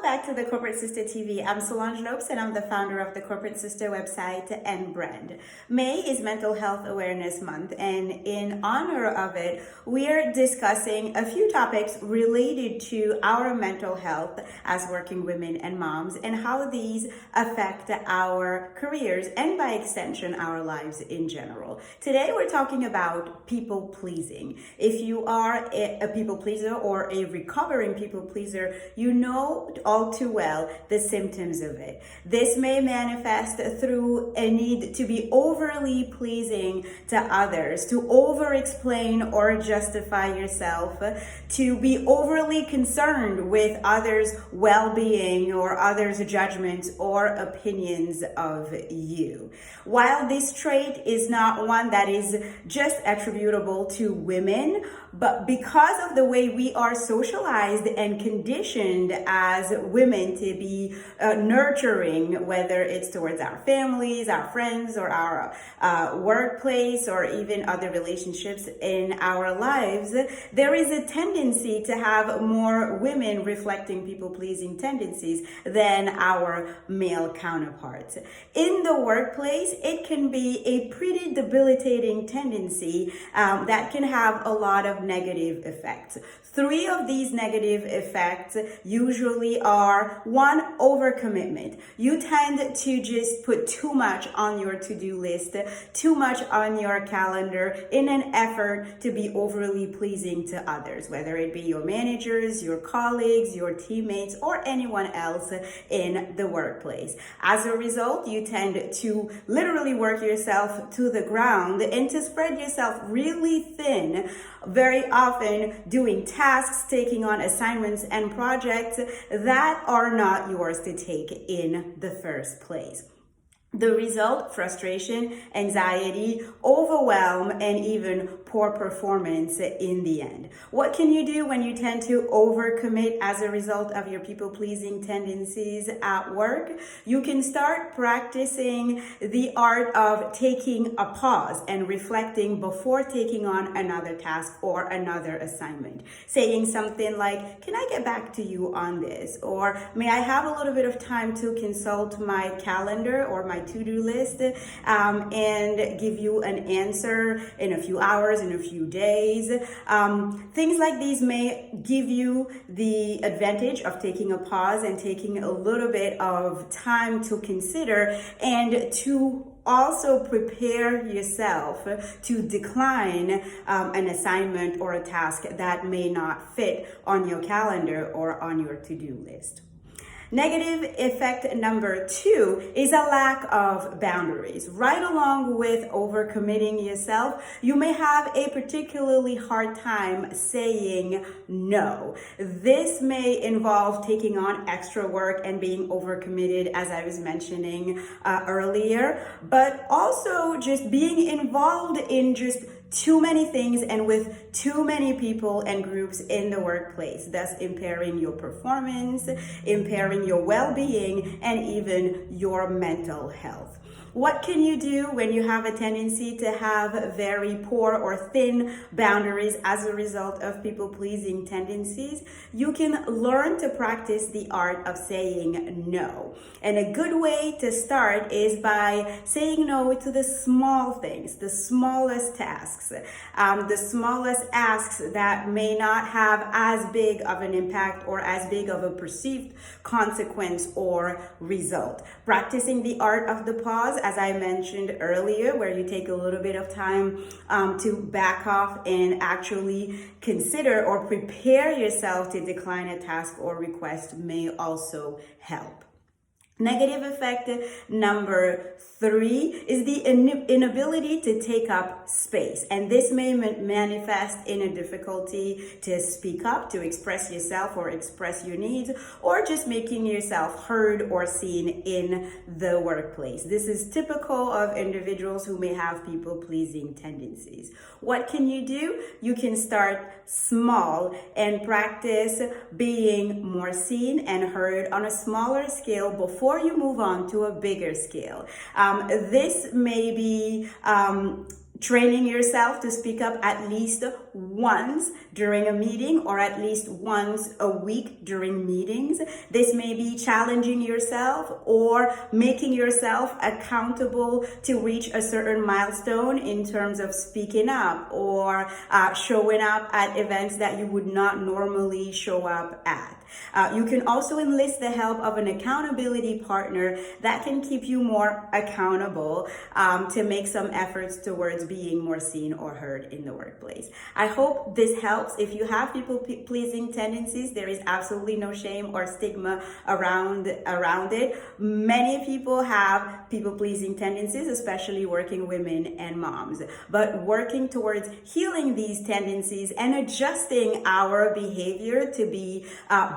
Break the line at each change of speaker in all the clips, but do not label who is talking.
back to the Corporate Sister TV. I'm Solange Lopes and I'm the founder of the Corporate Sister website and brand. May is Mental Health Awareness Month, and in honor of it, we are discussing a few topics related to our mental health as working women and moms and how these affect our careers and by extension our lives in general. Today we're talking about people pleasing. If you are a people pleaser or a recovering people pleaser, you know all too well the symptoms of it. This may manifest through a need to be overly pleasing to others, to over-explain or justify yourself, to be overly concerned with others' well-being or others' judgments or opinions of you. While this trait is not one that is just attributable to women, but because of the way we are socialized and conditioned as women to be nurturing, whether it's towards our families, our friends, or our workplace, or even other relationships in our lives, there is a tendency to have more women reflecting people-pleasing tendencies than our male counterparts. In the workplace, it can be a pretty debilitating tendency that can have a lot of negative effects. Three of these negative effects usually are: one, overcommitment. You tend to just put too much on your to-do list, too much on your calendar in an effort to be overly pleasing to others, whether it be your managers, your colleagues, your teammates, or anyone else in the workplace. As a result, you tend to literally work yourself to the ground and to spread yourself really thin, very often doing tasks, taking on assignments and projects that are not yours to take in the first place. The result: frustration, anxiety, overwhelm, and even poor performance in the end. What can you do when you tend to overcommit as a result of your people-pleasing tendencies at work? You can start practicing the art of taking a pause and reflecting before taking on another task or another assignment. Saying something like, "Can I get back to you on this?" Or, "May I have a little bit of time to consult my calendar or my to-do list and give you an answer in a few hours, in a few days." Things like these may give you the advantage of taking a pause and taking a little bit of time to consider and to also prepare yourself to decline an assignment or a task that may not fit on your calendar or on your to-do list. Negative effect number 2 is a lack of boundaries. Right along with overcommitting yourself, you may have a particularly hard time saying no. This may involve taking on extra work and being overcommitted, as I was mentioning earlier, but also just being involved in just too many things and with too many people and groups in the workplace, thus impairing your performance, impairing your well-being, and even your mental health. What can you do when you have a tendency to have very poor or thin boundaries as a result of people-pleasing tendencies? You can learn to practice the art of saying no. And a good way to start is by saying no to the small things, the smallest tasks, the smallest asks that may not have as big of an impact or as big of a perceived consequence or result. Practicing the art of the pause, as I mentioned earlier, where you take a little bit of time to back off and actually consider or prepare yourself to decline a task or request, may also help. Negative effect number 3 is the inability to take up space. And this may manifest in a difficulty to speak up, to express yourself or express your needs, or just making yourself heard or seen in the workplace. This is typical of individuals who may have people-pleasing tendencies. What can you do? You can start small and practice being more seen and heard on a smaller scale before you move on to a bigger scale. This may be training yourself to speak up at least once during a meeting or at least once a week during meetings. This may be challenging yourself or making yourself accountable to reach a certain milestone in terms of speaking up or showing up at events that you would not normally show up at. You can also enlist the help of an accountability partner that can keep you more accountable to make some efforts towards being more seen or heard in the workplace. I hope this helps. If you have people-pleasing tendencies, there is absolutely no shame or stigma around it. Many people have people-pleasing tendencies, especially working women and moms. But working towards healing these tendencies and adjusting our behavior to be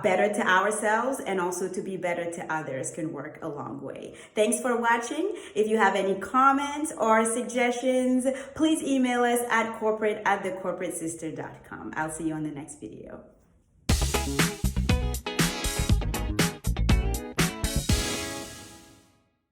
better to ourselves and also to be better to others can work a long way. Thanks for watching. If you have any comments or suggestions, please email us at corporate@thecorporatesister.com. I'll see you on the next video.